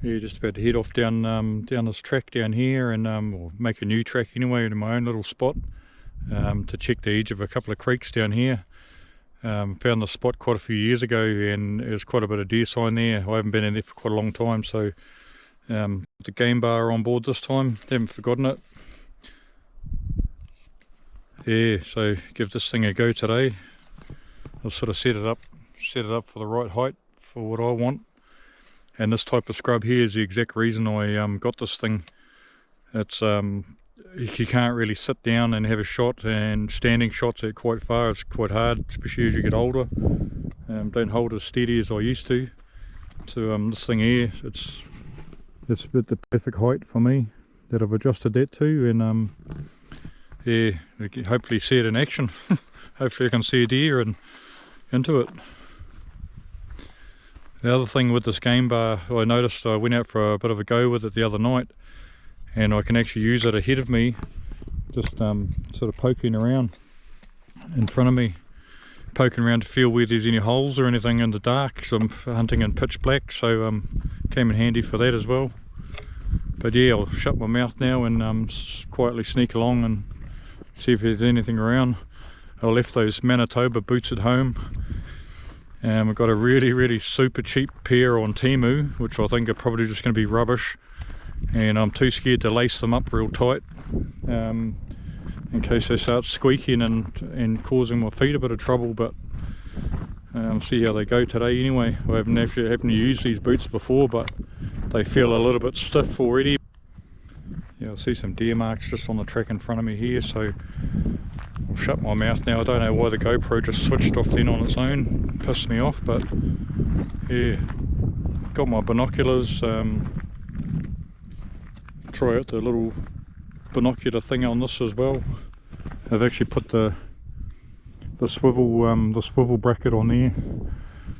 Yeah, just about to head off down down this track down here, and or make a new track anyway in my own little spot, to check the edge of a couple of creeks down here. Found the spot quite a few years ago, and there's quite a bit of deer sign there. I haven't been in there for quite a long time, so the game bar on board this time, haven't forgotten it. Yeah, so give this thing a go today. I'll sort of set it up for the right height for what I want. And this type of scrub here is the exact reason I got this thing. It's you can't really sit down and have a shot, and standing shots are quite far. It's quite hard, especially as you get older. Don't hold as steady as I used to. So this thing here, it's about the perfect height for me that I've adjusted that to, and yeah, we can hopefully see it in action. Hopefully I can see a deer and into it. The other thing with this game bar, I noticed I went out for a bit of a go with it the other night, and I can actually use it ahead of me, just sort of poking around in front of me, poking around to feel where there's any holes or anything in the dark. So I'm hunting in pitch black, so came in handy for that as well. But yeah, I'll shut my mouth now and quietly sneak along and see if there's anything around. I left those Manitoba boots at home. I've got a really super cheap pair on Temu, which I think are probably just going to be rubbish, and I'm too scared to lace them up real tight in case they start squeaking and causing my feet a bit of trouble. But see how they go today anyway. I haven't actually happened to use these boots before, but they feel a little bit stiff already. Yeah, I see some deer marks just on the track in front of me here, so I'll shut my mouth now. I don't know why the GoPro just switched off then on its own. Pissed me off, but yeah. Got my binoculars. Try out the little binocular thing on this as well. I've actually put the swivel bracket on there,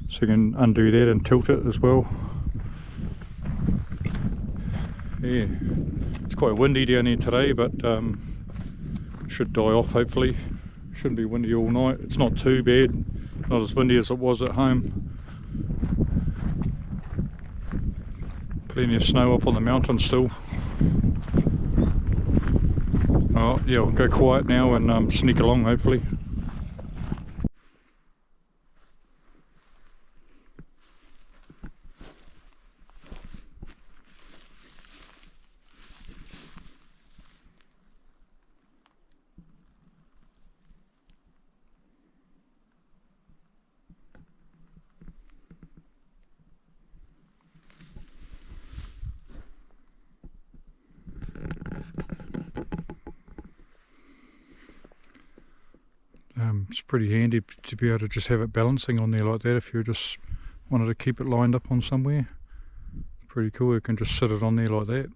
so you can undo that and tilt it as well. Yeah, it's quite windy down here today, but should die off hopefully. Shouldn't be windy all night. It's not too bad, not as windy as it was at home. Plenty of snow up on the mountain still. Oh yeah, I'll go quiet now and sneak along hopefully. It's pretty handy to be able to just have it balancing on there like that if you just wanted to keep it lined up on somewhere. Pretty cool, you can just sit it on there like that.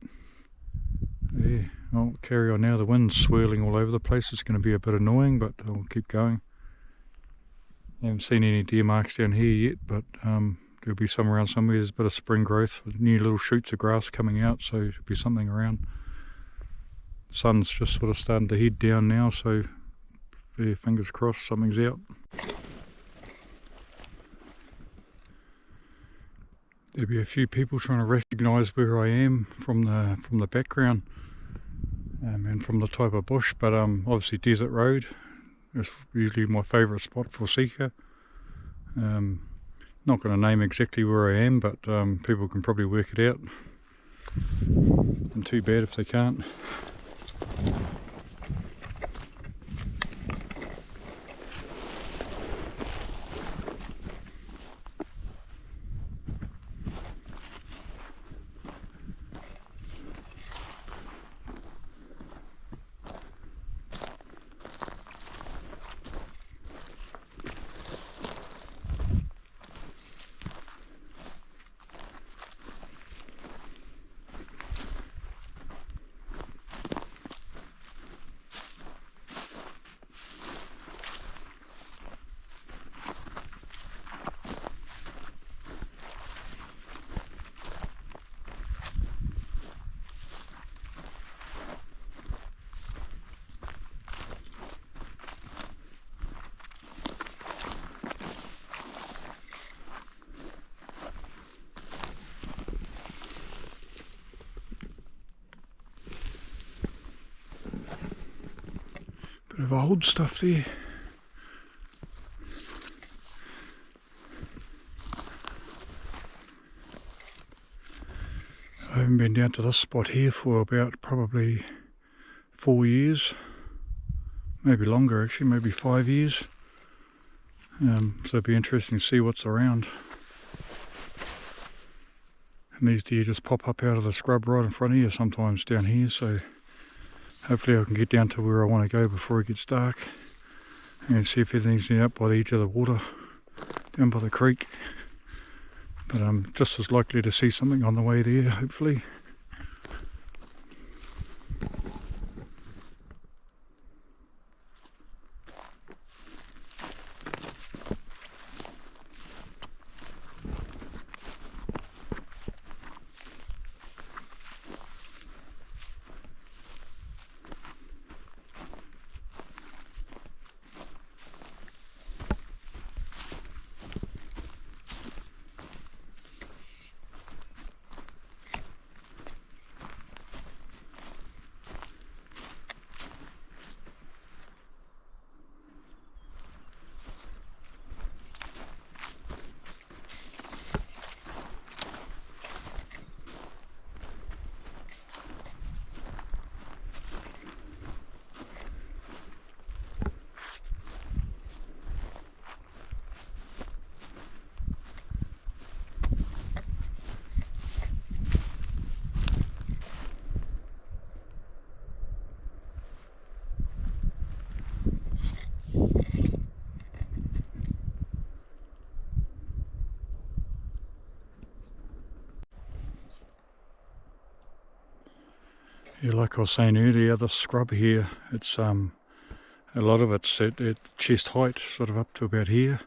Yeah, I'll carry on now. The wind's swirling all over the place. It's going to be a bit annoying, but I'll keep going. I haven't seen any deer marks down here yet, but there'll be some around somewhere. There's a bit of spring growth, new little shoots of grass coming out, so there'll be something around. The sun's just sort of starting to head down now, so yeah, fingers crossed something's out. There'll be a few people trying to recognise where I am from the background and from the type of bush, but obviously Desert Road is usually my favourite spot for Sika. Not going to name exactly where I am, but people can probably work it out, and too bad if they can't. Bit of old stuff there. I haven't been down to this spot here for about probably 4 years, maybe longer actually, maybe 5 years. So it'd be interesting to see what's around. And these deer just pop up out of the scrub right in front of you sometimes down here, so hopefully I can get down to where I want to go before it gets dark and see if everything's up by the edge of the water, down by the creek. But I'm just as likely to see something on the way there, hopefully. Yeah, like I was saying earlier, the scrub here, it's a lot of it's at chest height, sort of up to about here,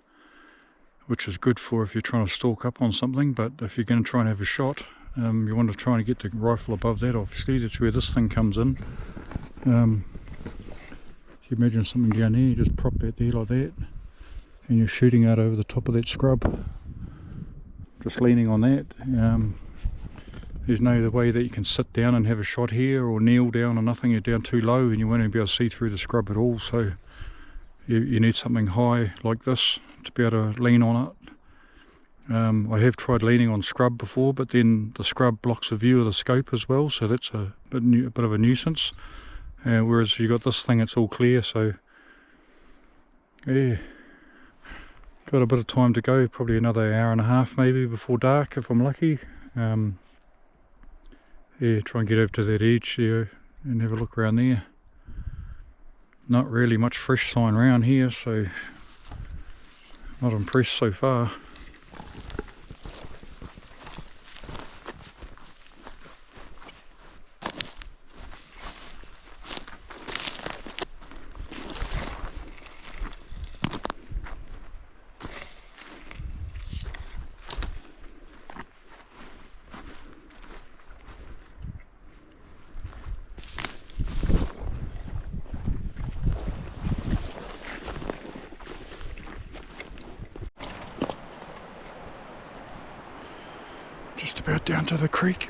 which is good for if you're trying to stalk up on something. But if you're going to try and have a shot, you want to try and get the rifle above that. Obviously, that's where this thing comes in. If you imagine something down here, you just prop that there like that, and you're shooting out over the top of that scrub, just leaning on that. There's no other way that you can sit down and have a shot here, or kneel down or nothing. You're down too low and you won't even be able to see through the scrub at all. So you need something high like this to be able to lean on it. I have tried leaning on scrub before, but then the scrub blocks a view of the scope as well, so that's a bit of a nuisance. Whereas you got this thing, it's all clear. So yeah, got a bit of time to go, probably another hour and a half maybe before dark if I'm lucky. Yeah, try and get over to that edge there and have a look around there. Not really much fresh sign around here, so not impressed so far. Just about down to the creek.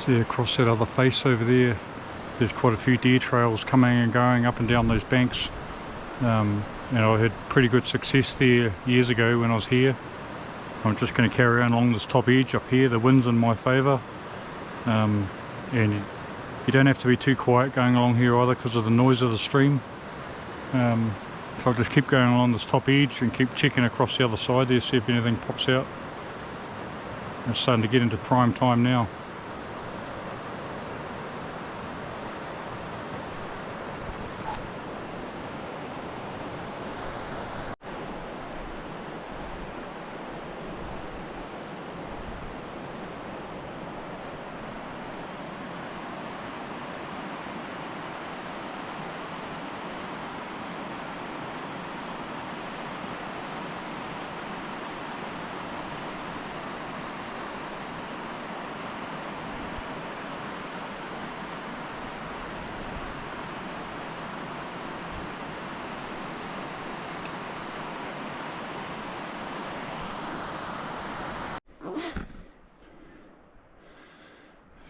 See across that other face over there, there's quite a few deer trails coming and going up and down those banks. And I had pretty good success there years ago when I was here. I'm just going to carry on along this top edge up here. The wind's in my favour, and you don't have to be too quiet going along here either because of the noise of the stream. So I'll just keep going along this top edge and keep checking across the other side there, see if anything pops out. It's starting to get into prime time now.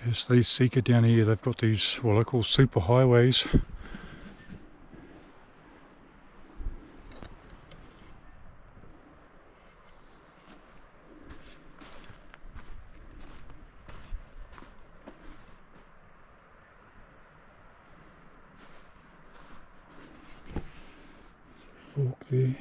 There's these Sika down here, they've got these what I call super highways. Fork there.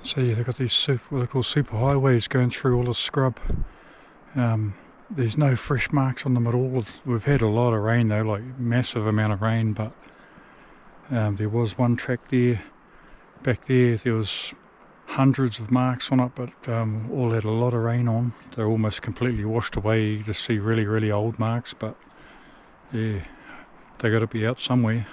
So yeah, they've got these what they call super highways going through all the scrub. There's no fresh marks on them at all. We've had a lot of rain though, like massive amount of rain, but there was one track there, back there was hundreds of marks on it, but all had a lot of rain on. They're almost completely washed away. You just see really, really old marks, but yeah, they got to be out somewhere.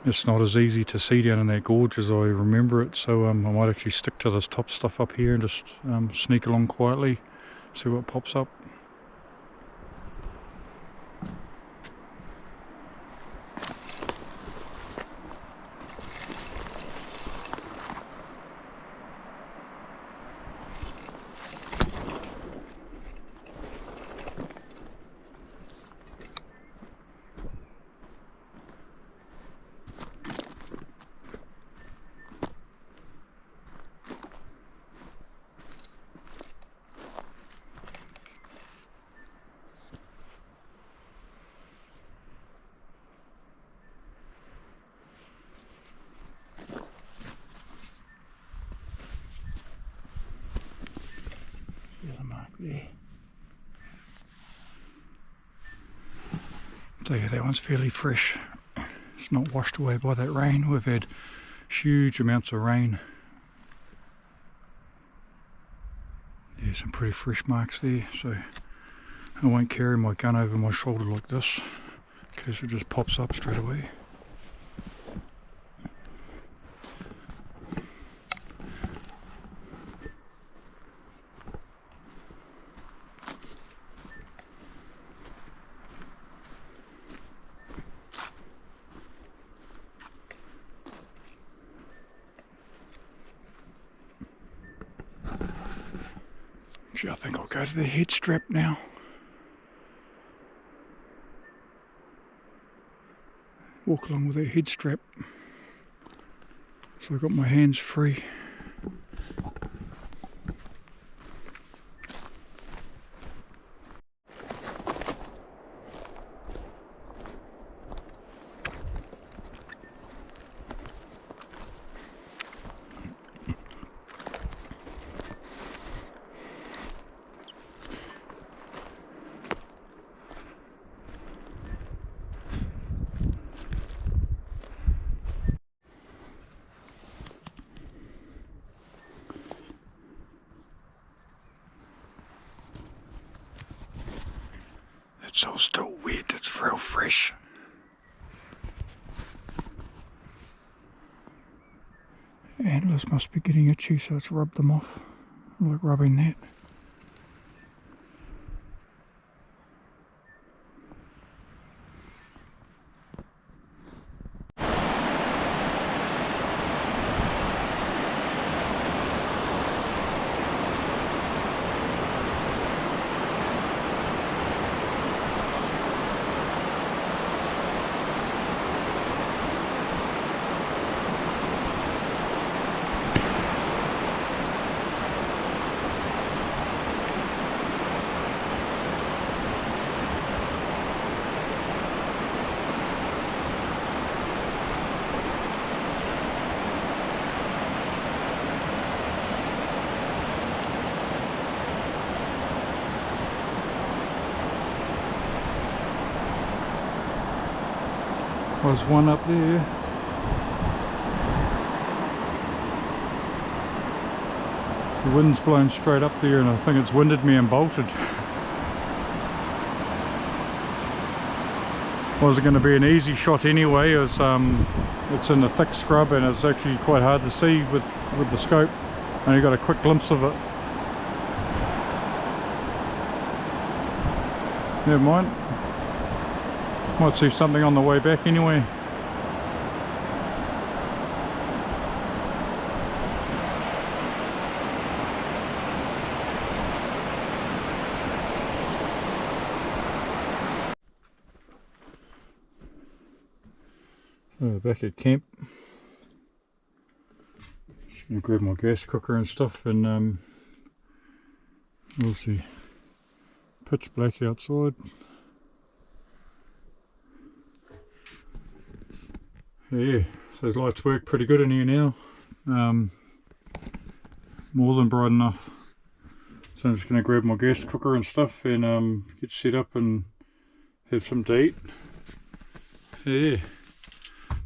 It's not as easy to see down in that gorge as I remember it, so I might actually stick to this top stuff up here and just sneak along quietly, see what pops up. There's a mark there. So yeah, that one's fairly fresh. It's not washed away by that rain. We've had huge amounts of rain. Yeah, some pretty fresh marks there, so I won't carry my gun over my shoulder like this in case it just pops up straight away. I think I'll go to the head strap now. Walk along with that head strap. So I've got my hands free. It's all still wet, it's real fresh. Antlers must be getting itchy, so it's rubbed them off. like rubbing that. There's one up there. The wind's blown straight up there and I think it's winded me and bolted. Wasn't going to be an easy shot anyway, as it's in a thick scrub and it's actually quite hard to see with the scope. Only got a quick glimpse of it. Never mind. Might see something on the way back anyway. Back at camp. Just gonna grab my gas cooker and stuff, and we'll see. Pitch black outside. Yeah, so those lights work pretty good in here now. More than bright enough. So I'm just going to grab my gas cooker and stuff and get set up and have some to eat. Yeah,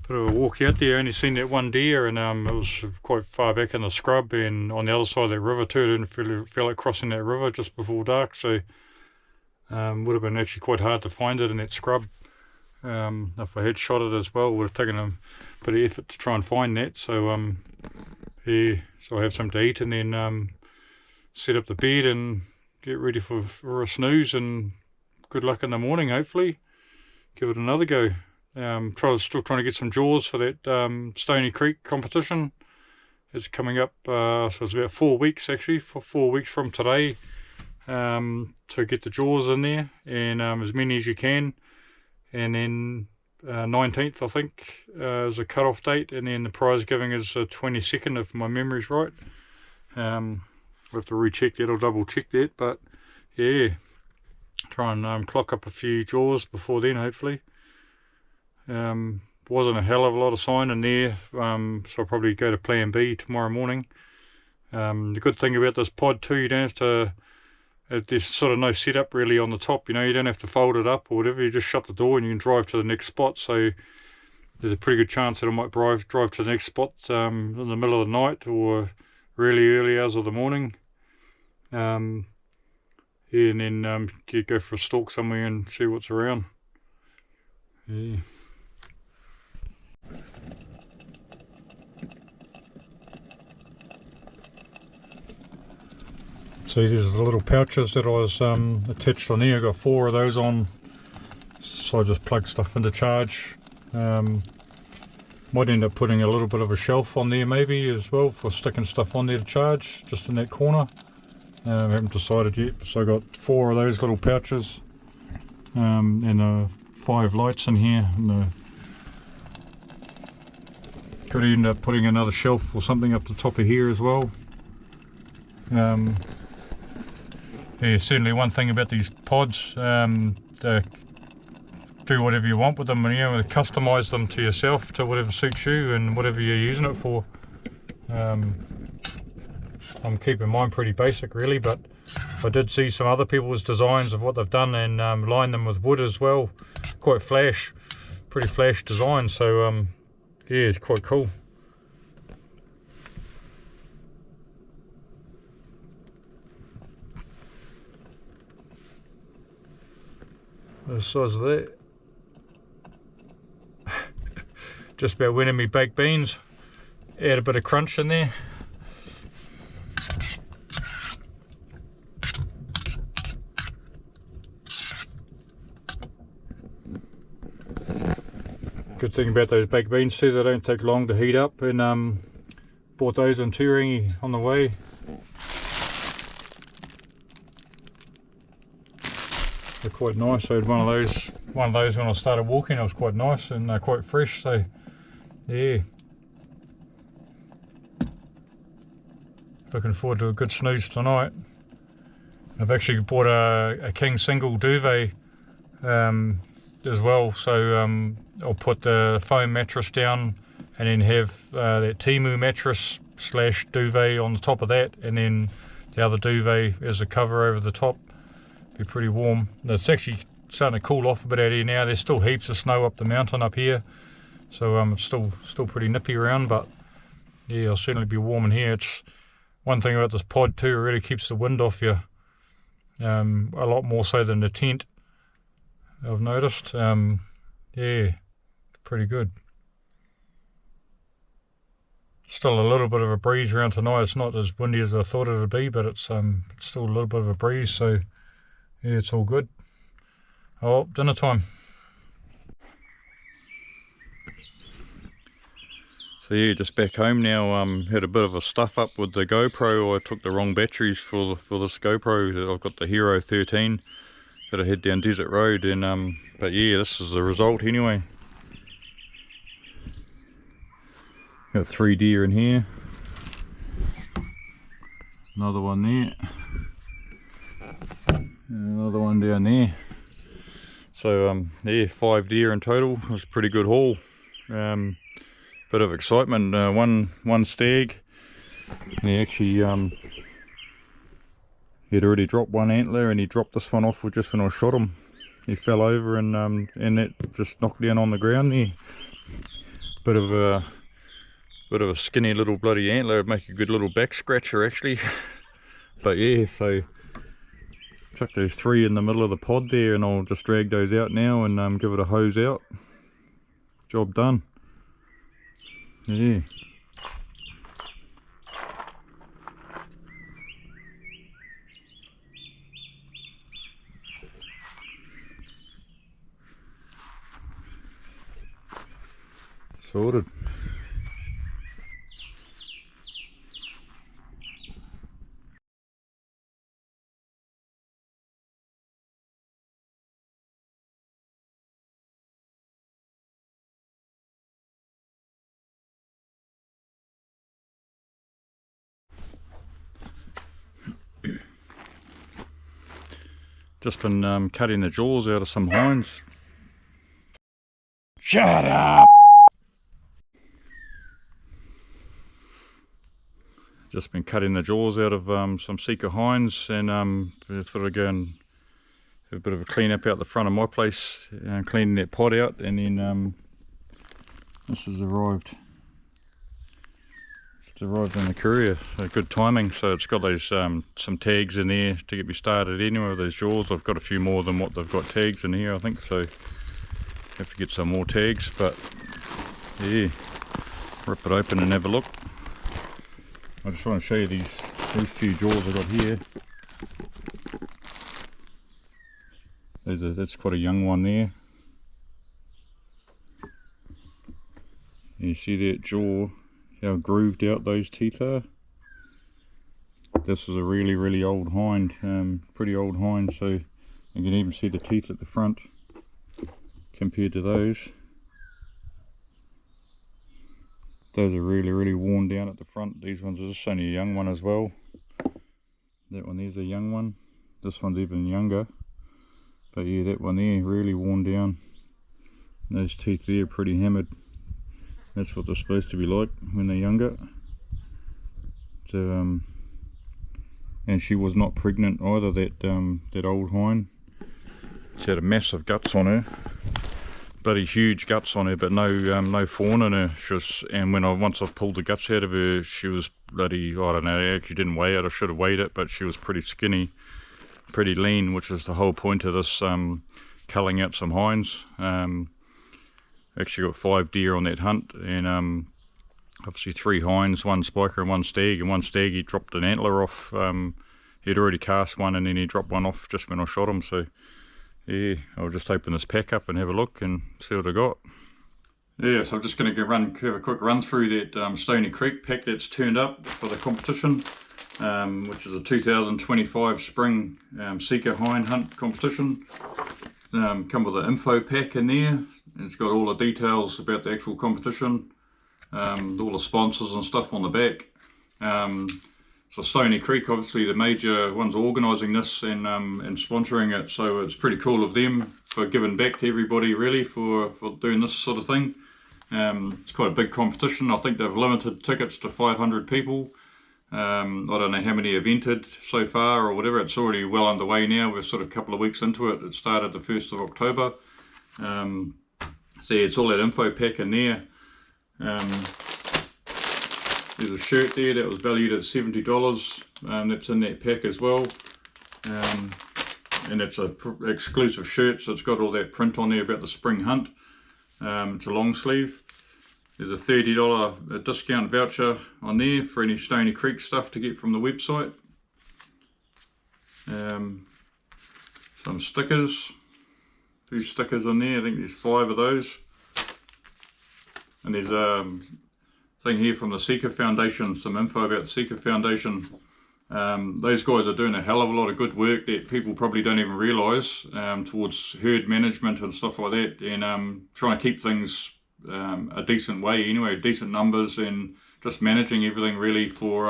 bit of a walk out there. I only seen that one deer, and it was quite far back in the scrub and on the other side of that river too. I didn't feel like crossing that river just before dark, so would have been actually quite hard to find it in that scrub. If I had shot it as well, it would have taken a bit of effort to try and find that. So yeah, so I have something to eat and then set up the bed and get ready for a snooze, and good luck in the morning. Hopefully give it another go. Still trying to get some jaws for that Stoney Creek competition. It's coming up, so it's about 4 weeks actually, for 4 weeks from today, to get the jaws in there, and as many as you can. And then 19th I think is a cut-off date, and then the prize giving is the 22nd if my memory's right. I'll have to recheck that or double check that, but yeah, try and clock up a few jaws before then hopefully. Wasn't a hell of a lot of sign in there, so I'll probably go to plan B tomorrow morning. The good thing about this pod too, you don't have to, there's sort of no setup really on the top, you know, you don't have to fold it up or whatever, you just shut the door and you can drive to the next spot. So there's a pretty good chance that I might drive to the next spot in the middle of the night or really early hours of the morning. Yeah, and then go for a stalk somewhere and see what's around. Yeah. See, these are the little pouches that I was attached on here. I got 4 of those on, so I just plug stuff into charge. Might end up putting a little bit of a shelf on there maybe as well for sticking stuff on there to charge, just in that corner. I haven't decided yet, so I got 4 of those little pouches, and 5 lights in here. And could end up putting another shelf or something up the top of here as well. Yeah, certainly one thing about these pods, they do whatever you want with them, and you know, customise them to yourself, to whatever suits you and whatever you're using it for. I'm keeping mine pretty basic really, but I did see some other people's designs of what they've done and lined them with wood as well. Quite flash, pretty flash design, so yeah, it's quite cool. The size of that. Just about winning me baked beans. Add a bit of crunch in there. Good thing about those baked beans too, they don't take long to heat up, and bought those on Turangi on the way. They're quite nice. So I had one of those when I started walking. It was quite nice and quite fresh. So yeah, looking forward to a good snooze tonight. I've actually bought a king single duvet as well, so I'll put the foam mattress down and then have that Timu mattress / duvet on the top of that, and then the other duvet as a cover over the top. Be pretty warm. It's actually starting to cool off a bit out here now. There's still heaps of snow up the mountain up here, so it's still pretty nippy around, but yeah, I'll certainly be warm in here. It's one thing about this pod too, it really keeps the wind off you, a lot more so than the tent, I've noticed. Yeah, pretty good. Still a little bit of a breeze around tonight. It's not as windy as I thought it would be, but it's still a little bit of a breeze, so yeah, it's all good. Oh, dinner time. So yeah, just back home now. Had a bit of a stuff up with the GoPro. I took the wrong batteries for this GoPro. I've got the Hero 13 that I had down Desert Road, and but yeah, this is the result anyway. Got 3 deer in here. Another one there. And another one down there. So yeah, 5 deer in total. It was a pretty good haul. Bit of excitement. One stag. He actually he'd already dropped one antler, and he dropped this one off just when I shot him. He fell over, and that just knocked down on the ground there. Bit of a skinny little bloody antler. It'd make a good little back scratcher actually. But yeah, so chuck those 3 in the middle of the pod there, and I'll just drag those out now and give it a hose out. Job done. Yeah. Sorted. Just been cutting the jaws out of some hinds. Shut up! Just been cutting the jaws out of some Sika hinds, and I thought I'd go and have a bit of a clean up out the front of my place, cleaning that pod out, and then this has arrived. It's arrived in the courier. So good timing. So it's got those some tags in there to get me started anyway with those jaws. I've got a few more than what they've got tags in here, I think, so have to get some more tags. But yeah, rip it open and have a look. I just want to show you these few jaws I've got here. That's quite a young one there. You see that jaw, how grooved out those teeth are. This is a really old hind, pretty old hind, so you can even see the teeth at the front compared to those. Those are really worn down at the front. These ones are just only a young one as well. That one there's a young one. This one's even younger. But yeah, that one there really worn down. Those teeth there are pretty hammered. That's what they're supposed to be like when they're younger. So and she was not pregnant either, that old hind. She had a massive guts on her. Bloody huge guts on her, but no fawn in her. She was, and once I've pulled the guts out of her, she was bloody, I don't know, I actually didn't weigh it. I should have weighed it, but she was pretty skinny, pretty lean, which is the whole point of this culling out some hinds. Actually got 5 deer on that hunt, and obviously 3 hinds, 1 spiker and 1 stag. And 1 stag, he dropped an antler off. He'd already cast one, and then he dropped one off just when I shot him. So yeah, I'll just open this pack up and have a look and see what I got. Yeah, so I'm just going to have a quick run through that Stoney Creek pack that's turned up for the competition, which is a 2025 spring Sika hind hunt competition. Come with an info pack in there. It's got all the details about the actual competition, all the sponsors and stuff on the back. So Stoney Creek, obviously the major ones organising this and sponsoring it, so it's pretty cool of them for giving back to everybody really for doing this sort of thing. It's quite a big competition. I think they've limited tickets to 500 people. I don't know how many have entered so far or whatever. It's already well underway now. We're sort of a couple of weeks into it. It started the 1st of October. So yeah, it's all that info pack in there. There's a shirt there that was valued at $70. That's in that pack as well. And it's a exclusive shirt, so it's got all that print on there about the spring hunt. It's a long sleeve. There's a $30 discount voucher on there for any Stoney Creek stuff to get from the website. Some stickers. A few stickers on there. I think there's 5 of those. And there's a thing here from the Sika Foundation, some info about the Sika Foundation. Those guys are doing a hell of a lot of good work that people probably don't even realise towards herd management and stuff like that, and trying to keep things a decent way anyway, decent numbers, and just managing everything really for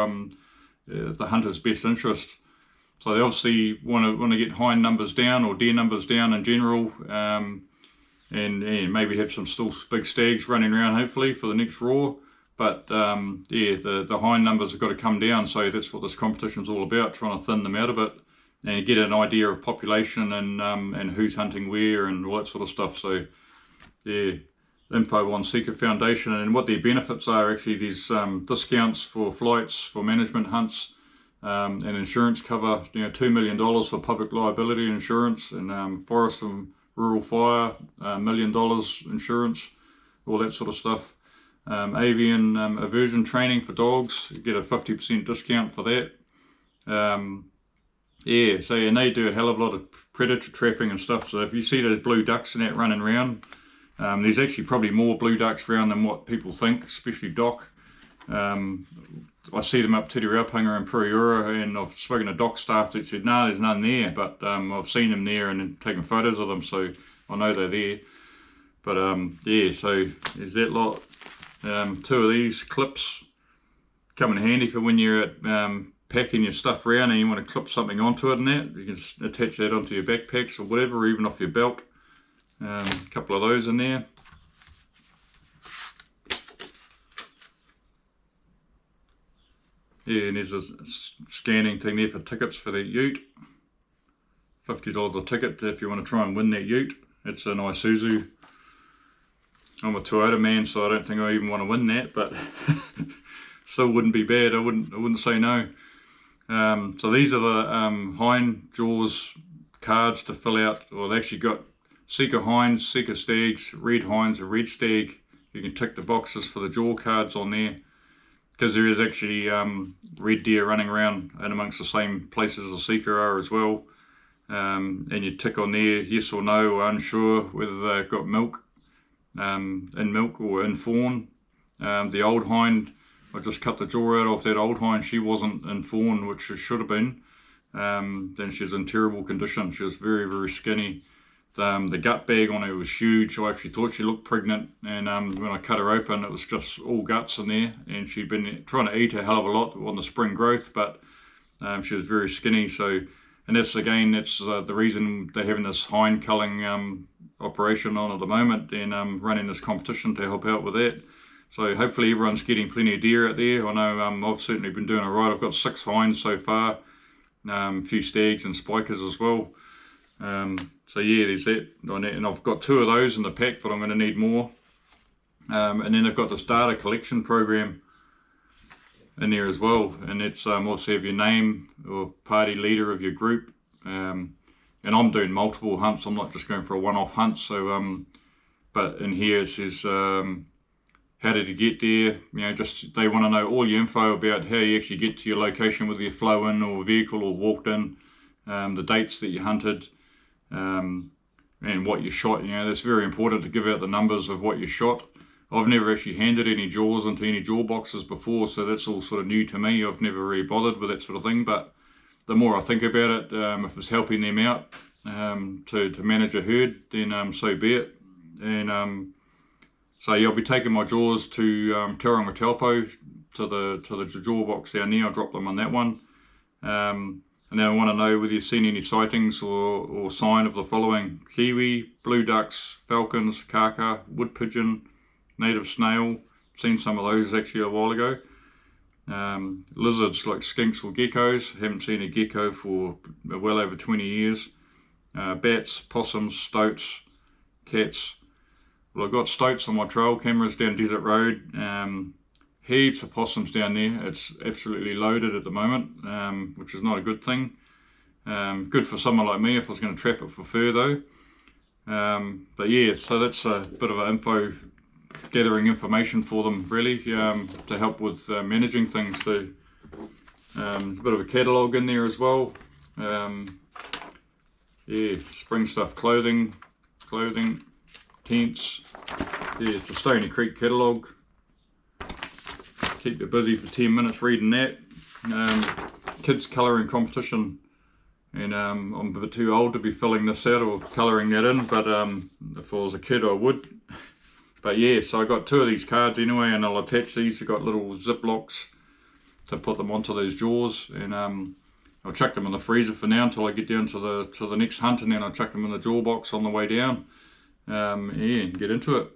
the hunter's best interest. So they obviously want to get hind numbers down or deer numbers down in general, and maybe have some still big stags running around hopefully for the next raw. But yeah, the hind numbers have got to come down, so that's what this competition's all about, trying to thin them out a bit and get an idea of population and who's hunting where and all that sort of stuff. So yeah, info on Sika Foundation and what their benefits are. Actually, there's discounts for flights, for management hunts, and insurance cover. $2 million for public liability insurance, and forest and rural fire, $1 million insurance, all that sort of stuff. Avian aversion training for dogs, you get a 50% discount for that. Yeah, so and they do a hell of a lot of predator trapping and stuff. So if you see those blue ducks and that running around, there's actually probably more blue ducks around than what people think, especially Doc. I see them up Te Raupunga and Puriura, and I've spoken to Doc staff that said, no, there's none there, but I've seen them there and taken photos of them, so I know they're there. But yeah, so there's that lot. 2 of these clips come in handy for when you're at packing your stuff around and you want to clip something onto it and that. You can just attach that onto your backpacks or whatever, or even off your belt. A couple of those in there. Yeah, and there's a scanning thing there for tickets for that ute. $50 a ticket if you want to try and win that ute. It's an Isuzu. I'm a Toyota man, so I don't think I even want to win that, but still wouldn't be bad. I wouldn't say no. So these are the hind jaws cards to fill out. Well, they actually got Sika hinds, Sika stags, red hinds, a red stag. You can tick the boxes for the jaw cards on there, because there is actually red deer running around and amongst the same places as Sika are as well. And you tick on there yes or no, or unsure whether they've got milk. In milk or in fawn. The old hind, I just cut the jaw out off that old hind. She wasn't in fawn, which she should have been. Then she's in terrible condition. She was very, very skinny. The gut bag on her was huge. I actually thought she looked pregnant, and when I cut her open, it was just all guts in there, and she'd been trying to eat a hell of a lot on the spring growth, but she was very skinny. So, and that's the reason they're having this hind culling operation on at the moment, and running this competition to help out with that. So hopefully everyone's getting plenty of deer out there. I know I've certainly been doing alright. I've got 6 hinds so far, a few stags and spikers as well. So yeah, there's that, and I've got 2 of those in the pack, but I'm going to need more. And then I've got this data collection program in there as well, and it's obviously have your name or party leader of your group. And I'm doing multiple hunts. I'm not just going for a one-off hunt. So, but in here it says, how did you get there? Just they want to know all your info about how you actually get to your location, whether you flow in or vehicle or walked in, the dates that you hunted, and what you shot. That's very important to give out the numbers of what you shot. I've never actually handed any jaws into any jaw boxes before, so that's all sort of new to me. I've never really bothered with that sort of thing, but the more I think about it, if it's helping them out to manage a herd, then so be it. And so yeah, I'll be taking my jaws to Tauranga Taupo, to the jaw box down there. I'll drop them on that one. And then I want to know whether you've seen any sightings or sign of the following: kiwi, blue ducks, falcons, kaka, wood pigeon, native snail. Seen some of those actually a while ago. Lizards like skinks or geckos. Haven't seen a gecko for well over 20 years. Bats, possums, stoats, cats. Well, I've got stoats on my trail cameras down Desert Road. Heaps of possums down there. It's absolutely loaded at the moment, which is not a good thing. Good for someone like me if I was going to trap it for fur though. But yeah, so that's a bit of an gathering information for them really, to help with managing things too. A bit of a catalogue in there as well. Yeah, spring stuff, clothing, tents. Yeah, it's a Stoney Creek catalogue. Keep you busy for 10 minutes reading that. Kids colouring competition, and I'm a bit too old to be filling this out or colouring that in, but if I was a kid I would. But yeah, so I got 2 of these cards anyway, and I'll attach these. I've got little zip locks to put them onto those jaws, and I'll chuck them in the freezer for now until I get down to the next hunt, and then I'll chuck them in the jaw box on the way down. Yeah, get into it.